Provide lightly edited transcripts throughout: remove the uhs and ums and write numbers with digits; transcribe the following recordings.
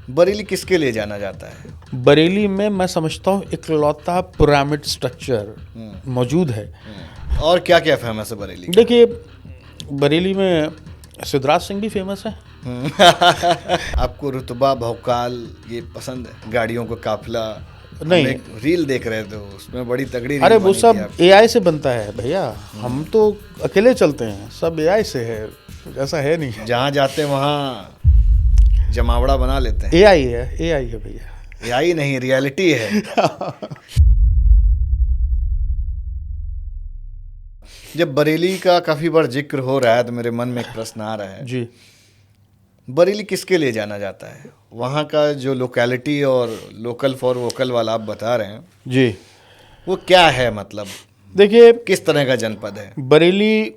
बरेली किसके लिए जाना जाता है? बरेली में मैं समझता हूँ इकलौता पिरामिड स्ट्रक्चर मौजूद है। और क्या क्या फेमस है बरेली? देखिए, बरेली में सिद्धराज सिंह भी फेमस है। आपको रुतबा भौकाल ये पसंद है? गाड़ियों का काफिला, नहीं। हम एक रील देख रहे थे, उसमें बड़ी तगड़ी अरे रील वो बनी सब थी आपकी। एआई से बनता है भैया, हम तो अकेले चलते हैं, सब एआई से है, कुछ ऐसा है नहीं। जहाँ जाते हैं वहाँ जमावड़ा बना लेते हैं। एआई है भैया। यही नहीं, रियलिटी है। जब बरेली का काफी बार जिक्र हो रहा है तो मेरे मन में एक प्रश्न आ रहा है, जी, बरेली किसके लिए जाना जाता है? वहाँ का जो लोकेलिटी और लोकल फॉर वोकल वाला आप बता रहे हैं, जी। वो क्या है? मतलब देखिए, किस तरह का जनपद है? बरेली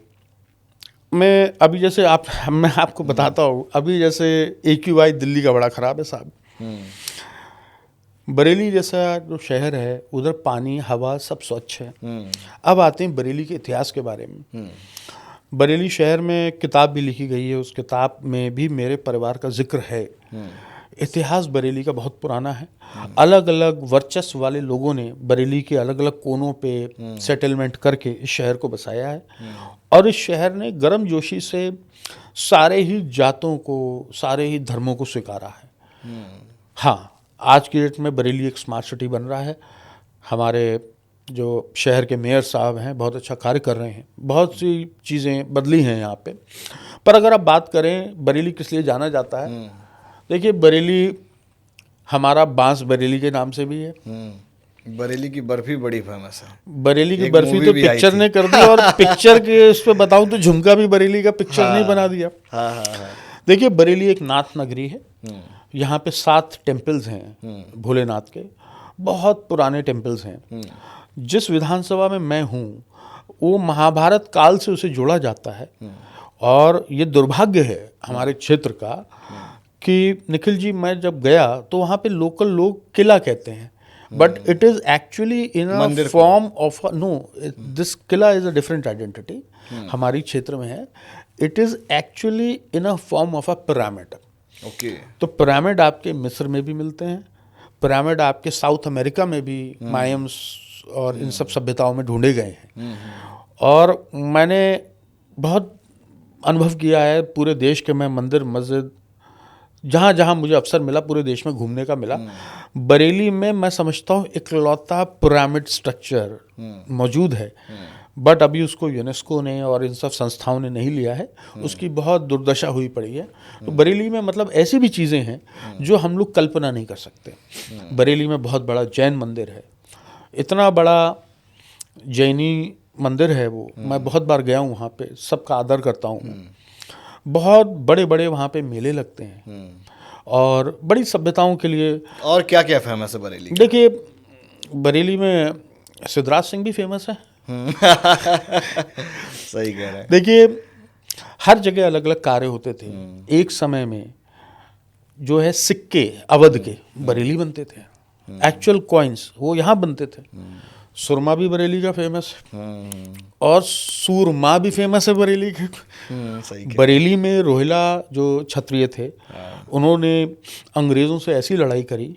में अभी जैसे मैं आपको बताता हूँ, अभी जैसे AQI दिल्ली का बड़ा ख़राब है साहब। बरेली जैसा जो शहर है उधर पानी हवा सब स्वच्छ है। अब आते हैं बरेली के इतिहास के बारे में। बरेली शहर में किताब भी लिखी गई है, उस किताब में भी मेरे परिवार का जिक्र है। इतिहास बरेली का बहुत पुराना है। अलग अलग वर्चस्व वाले लोगों ने बरेली के अलग अलग कोनों पे सेटलमेंट करके इस शहर को बसाया है। और इस शहर ने गर्मजोशी से सारे ही जातों को, सारे ही धर्मों को स्वीकारा है। हाँ, आज की डेट में बरेली एक स्मार्ट सिटी बन रहा है। हमारे जो शहर के मेयर साहब हैं बहुत अच्छा कार्य कर रहे हैं, बहुत सी चीज़ें बदली हैं यहाँ पे। पर अगर आप बात करें बरेली किस लिए जाना जाता है, देखिए बरेली हमारा बांस बरेली के नाम से भी है। बरेली की बर्फी बड़ी फेमस है। बरेली की एक बर्फी मूवी तो भी आई पिक्चर थी। ने कर दी, और पिक्चर के उस पर बताऊं तो झुमका भी बरेली का पिक्चर ने बना दिया। हाँ हाँ हाँ। देखिए, बरेली एक नाथ नगरी है। यहाँ पे 7 टेम्पल्स हैं भोलेनाथ के, बहुत पुराने टेम्पल्स हैं। जिस विधानसभा में मैं हूँ वो महाभारत काल से उसे जोड़ा जाता है। और ये दुर्भाग्य है हमारे क्षेत्र का कि निखिल जी, मैं जब गया तो वहाँ पे लोकल लोग किला कहते हैं, but it is actually in a form of no, this किला इज़ अ डिफरेंट आइडेंटिटी हमारी क्षेत्र में है। It is actually in a form of a pyramid. Okay. तो पिरामिड आपके मिस्र में भी मिलते हैं, पिरामिड आपके साउथ अमेरिका में भी मायम्स और इन सब सभ्यताओं में ढूंढे गए हैं। और मैंने बहुत अनुभव किया है पूरे देश के, मैं मंदिर मस्जिद जहाँ जहाँ मुझे अवसर मिला पूरे देश में घूमने का मिला, बरेली में मैं समझता हूँ इकलौता पिरामिड स्ट्रक्चर मौजूद है। बट अभी उसको यूनेस्को ने और इन सब संस्थाओं ने नहीं लिया है, उसकी बहुत दुर्दशा हुई पड़ी है। तो बरेली में मतलब ऐसी भी चीज़ें हैं जो हम लोग कल्पना नहीं कर सकते। बरेली में बहुत बड़ा जैन मंदिर है, इतना बड़ा जैनी मंदिर है वो, मैं बहुत बार गया हूँ वहाँ पे, सबका आदर करता हूँ। बहुत बड़े बड़े वहाँ पे मेले लगते हैं और बड़ी सभ्यताओं के लिए। और क्या क्या फेमस है बरेली? देखिए, बरेली में सिद्धराज सिंह भी फेमस है। सही कह रहे हैं। देखिए, हर जगह अलग अलग कार्य होते थे। एक समय में जो है सिक्के अवध के बरेली बनते थे, एक्चुअल कॉइन्स वो यहाँ बनते थे। सुरमा भी बरेली का फेमस है और सूरमा भी फेमस है बरेली के। सही कह। बरेली में रोहिला जो क्षत्रिय थे, उन्होंने अंग्रेज़ों से ऐसी लड़ाई करी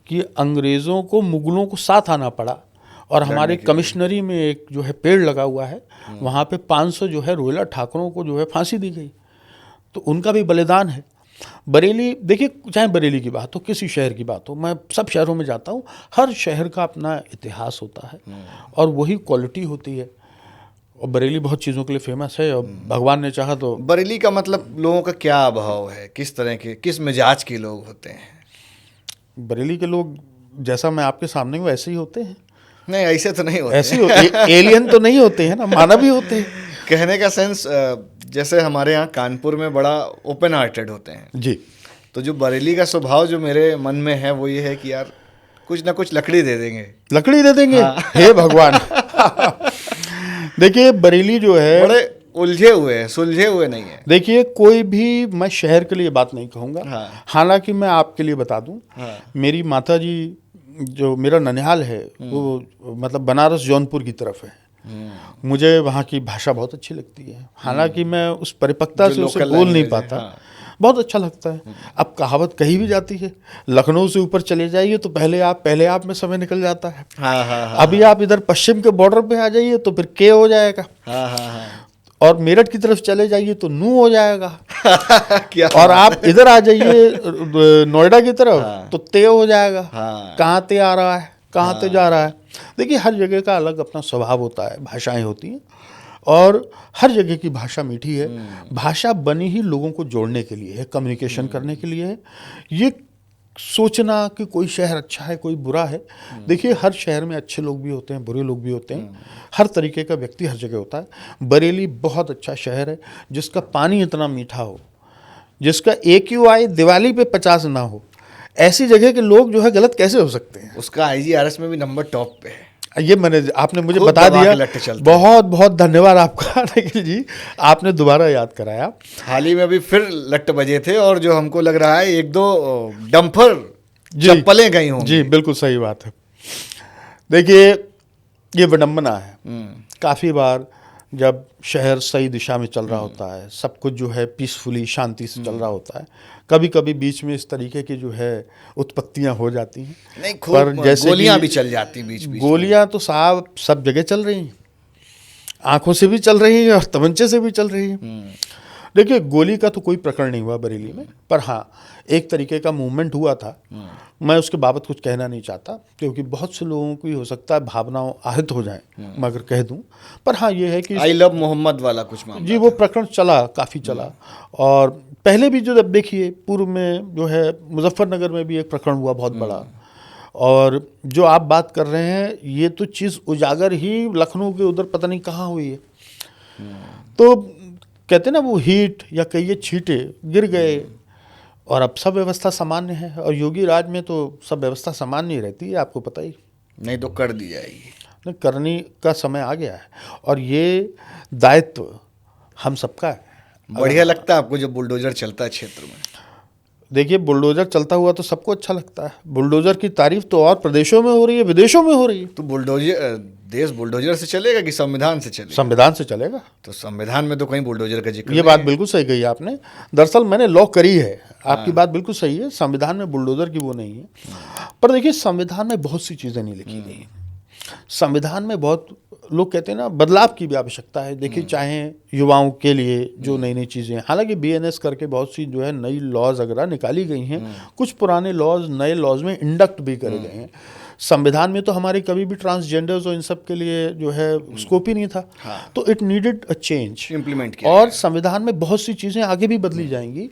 कि अंग्रेज़ों को मुगलों को साथ आना पड़ा। और हमारे कमिश्नरी में एक जो है पेड़ लगा हुआ है, वहाँ पे 500 जो है रोहिला ठाकुरों को जो है फांसी दी गई। तो उनका भी बलिदान है। बरेली, देखिए चाहे बरेली की बात हो, किसी शहर की बात हो, मैं सब शहरों में जाता हूँ, हर शहर का अपना इतिहास होता है और वही क्वालिटी होती है। और बरेली बहुत चीज़ों के लिए फेमस है और भगवान ने चाहा तो। बरेली का मतलब लोगों का क्या अभाव है? किस तरह के, किस मिजाज के लोग होते हैं? बरेली के लोग जैसा मैं आपके सामने हूँ वैसे ही होते हैं। नहीं, ऐसे तो नहीं होते। ऐसे ही होते, एलियन तो नहीं होते हैं ना, मानव ही होते हैं। कहने का सेंस, जैसे हमारे यहाँ कानपुर में बड़ा ओपन हार्टेड होते हैं जी, तो जो बरेली का स्वभाव जो मेरे मन में है वो ये है कि यार कुछ ना कुछ लकड़ी दे देंगे। लकड़ी दे देंगे। हे भगवान। देखिए, बरेली जो है बड़े उलझे हुए हैं, सुलझे हुए नहीं है। देखिए, कोई भी, मैं शहर के लिए बात नहीं कहूँगा। हालांकि मैं आपके लिए बता दूं, मेरी माता जी जो मेरा ननिहाल है वो मतलब बनारस जौनपुर की तरफ है। मुझे वहाँ की भाषा बहुत अच्छी लगती है, हालांकि मैं उस परिपक्वता से उसे बोल नहीं पाता। बहुत अच्छा लगता है। अब कहावत कही भी जाती है, लखनऊ से ऊपर चले जाइए तो पहले आप में समय निकल जाता है। हाँ हाँ हाँ अभी आप इधर पश्चिम के बॉर्डर पे आ जाइए तो फिर के हो जाएगा, हाँ हाँ हाँ और मेरठ की तरफ चले जाइए तो नू हो जाएगा, क्या और आप इधर आ जाइए नोएडा की तरफ हाँ। तो ते हो जाएगा। हाँ। कहाँ ते आ रहा है, कहाँ ते जा रहा है। देखिए हर जगह का अलग अपना स्वभाव होता है, भाषाएं होती हैं, और हर जगह की भाषा मीठी है। भाषा बनी ही लोगों को जोड़ने के लिए है, कम्युनिकेशन करने के लिए है। ये सोचना कि कोई शहर अच्छा है कोई बुरा है, देखिए हर शहर में अच्छे लोग भी होते हैं, बुरे लोग भी होते हैं, हर तरीके का व्यक्ति हर जगह होता है। बरेली बहुत अच्छा शहर है, जिसका पानी इतना मीठा हो, जिसका AQI दिवाली पे 50 ना हो, ऐसी जगह के लोग जो है गलत कैसे हो सकते हैं। उसका IGRS में भी नंबर टॉप पे है। ये आपने मुझे खूब बता दबा दिया, के लट्टे चलते हैं। बहुत बहुत धन्यवाद आपका निखिल जी, आपने दोबारा याद कराया। हाल ही में अभी फिर लट्ट बजे थे, और जो हमको लग रहा है एक दो डंपर जी। चप्पलें गई होंगी। जी बिल्कुल सही बात है। देखिए ये विडंबना है, काफ़ी बार जब शहर सही दिशा में चल रहा होता है, सब कुछ जो है पीसफुली शांति से चल रहा होता है, कभी कभी बीच में इस तरीके की जो है उत्पत्तियां हो जाती हैं। नहीं, पर खूब जैसे गोलियां कि भी चल जाती बीच बीच में। गोलियां तो साहब सब जगह चल रही हैं, आंखों से भी चल रही हैं और तमंचे से भी चल रही हैं। देखिए गोली का तो कोई प्रकरण नहीं हुआ बरेली में, पर हाँ एक तरीके का मूवमेंट हुआ था। मैं उसके बाबत कुछ कहना नहीं चाहता, क्योंकि बहुत से लोगों की हो सकता है भावनाओं आहत हो जाएं, मगर कह दूं। पर हाँ ये है कि आई लव मोहम्मद वाला कुछ मामला जी वो प्रकरण चला, काफ़ी चला। और पहले भी जो जब देखिए पूर्व में जो है मुजफ्फरनगर में भी एक प्रकरण हुआ बहुत बड़ा, और जो आप बात कर रहे हैं ये तो चीज़ उजागर ही लखनऊ के उधर पता नहीं कहाँ हुई है। तो कहते ना वो हीट या कहिए छींटे गिर गए, और अब सब व्यवस्था सामान्य है। और योगी राज में तो सब व्यवस्था सामान्य ही रहती है, आपको पता ही। नहीं तो कर दी जाएगी। नहीं, करने का समय आ गया है, और ये दायित्व हम सबका है। बढ़िया लगता है आपको जब बुलडोजर चलता है क्षेत्र में? देखिए बुलडोजर चलता हुआ तो सबको अच्छा लगता है। बुलडोजर की तारीफ तो और प्रदेशों में हो रही है, विदेशों में हो रही है। तो बुलडोजर देश बुलडोजर से चलेगा कि संविधान से चलेगा? संविधान से चलेगा। तो संविधान में तो कहीं बुलडोजर का जिक्र ये नहीं बात है। बिल्कुल सही कही आपने। दरअसल मैंने लॉ करी है, आपकी बात बिल्कुल सही है, संविधान में बुलडोजर की वो नहीं है। पर देखिए संविधान में बहुत सी चीज़ें नहीं लिखी गई हैं। संविधान में बहुत लोग कहते हैं ना बदलाव की भी आवश्यकता है। देखिए चाहे युवाओं के लिए जो नई नई चीज़ें, हालांकि BNS करके बहुत सी जो है नई लॉज वगैरह निकाली गई हैं, कुछ पुराने लॉज नए लॉज में इंडक्ट भी करे गए हैं। संविधान में तो हमारे कभी भी ट्रांसजेंडर्स और इन सब के लिए जो है स्कोप ही नहीं था। तो it needed a change, implement किया और संविधान में बहुत सी चीज़ें आगे भी बदली जाएंगी।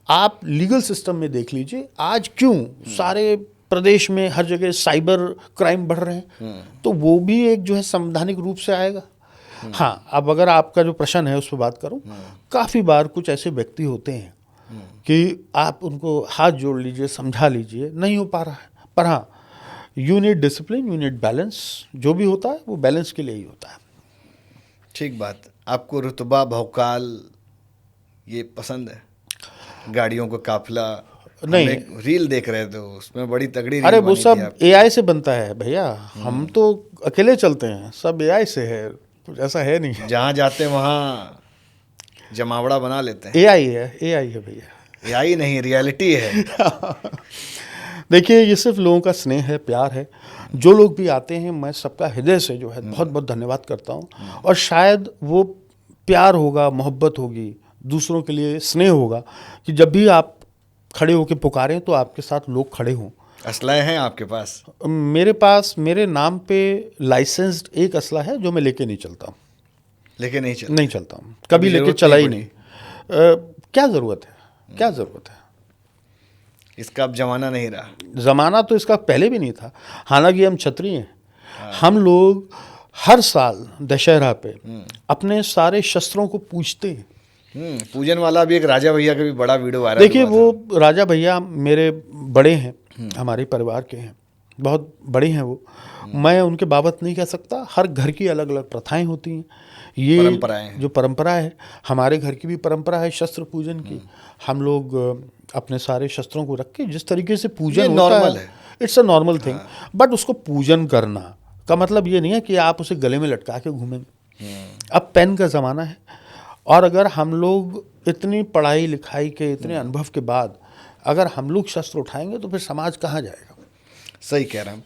आप लीगल सिस्टम में देख लीजिए आज क्यों सारे प्रदेश में हर जगह साइबर क्राइम बढ़ रहे हैं, तो वो भी एक जो है संवैधानिक रूप से आएगा। हाँ अब अगर आपका जो प्रश्न है उस पर बात करूं, काफ़ी बार कुछ ऐसे व्यक्ति होते हैं कि आप उनको हाथ जोड़ लीजिए, समझा लीजिए, नहीं हो पा रहा है। पर हाँ you need discipline, you need balance, जो भी होता है वो बैलेंस के लिए ही होता है। ठीक बात। आपको रुतबा भौकाल ये पसंद है? गाड़ियों का काफिला? नहीं। हम एक रील देख रहे थे, उसमें बड़ी तगड़ी रील अरे वो बनी थी सब आपकी। AI से बनता है भैया, हम तो अकेले चलते हैं, सब AI से है, कुछ ऐसा है नहीं। जहाँ जाते हैं वहाँ जमावड़ा बना लेते हैं। AI है भैया। यही नहीं, रियलिटी है। देखिए ये सिर्फ लोगों का स्नेह है, प्यार है। जो लोग भी आते हैं मैं सबका हृदय से जो है बहुत बहुत धन्यवाद करता हूँ। और शायद वो प्यार होगा, मोहब्बत होगी, दूसरों के लिए स्नेह होगा, कि जब भी आप खड़े होकर पुकारें तो आपके साथ लोग खड़े हों। असलाहे हैं आपके पास? मेरे पास मेरे नाम पे लाइसेंस्ड एक असला है जो मैं लेके नहीं चलता हूँ। लेके नहीं चल? नहीं चलता हूँ, कभी लेके जरूरत चला नहीं ही नहीं। क्या ज़रूरत है, क्या ज़रूरत है? इसका अब जमाना नहीं रहा। ज़माना तो इसका पहले भी नहीं था। हालांकि हम क्षत्रिय हैं, हम लोग हर साल दशहरा पे अपने सारे शस्त्रों को पूजते हैं। पूजन वाला भी एक राजा भैया का भी बड़ा वीडियो वायरल देखिए हुआ वो राजा भैया मेरे बड़े हैं, हमारे परिवार के हैं, बहुत बड़े हैं वो। मैं उनके बाबत नहीं कह सकता, हर घर की अलग अलग प्रथाएं होती हैं। ये परंपराएं हैं। जो परंपरा है, हमारे घर की भी परंपरा है शस्त्र पूजन की। हम लोग अपने सारे शस्त्रों को रख के जिस तरीके से पूजन ये होता नॉर्मल है। It's a normal thing. But उसको पूजन करना का मतलब ये नहीं है कि आप उसे गले में लटका के घूमेंगे। अब पेन का ज़माना है, और अगर हम लोग इतनी पढ़ाई लिखाई के, इतने अनुभव के बाद अगर हम लोग शस्त्र उठाएंगे तो फिर समाज कहाँ जाएगा। सही कह रहे हैं।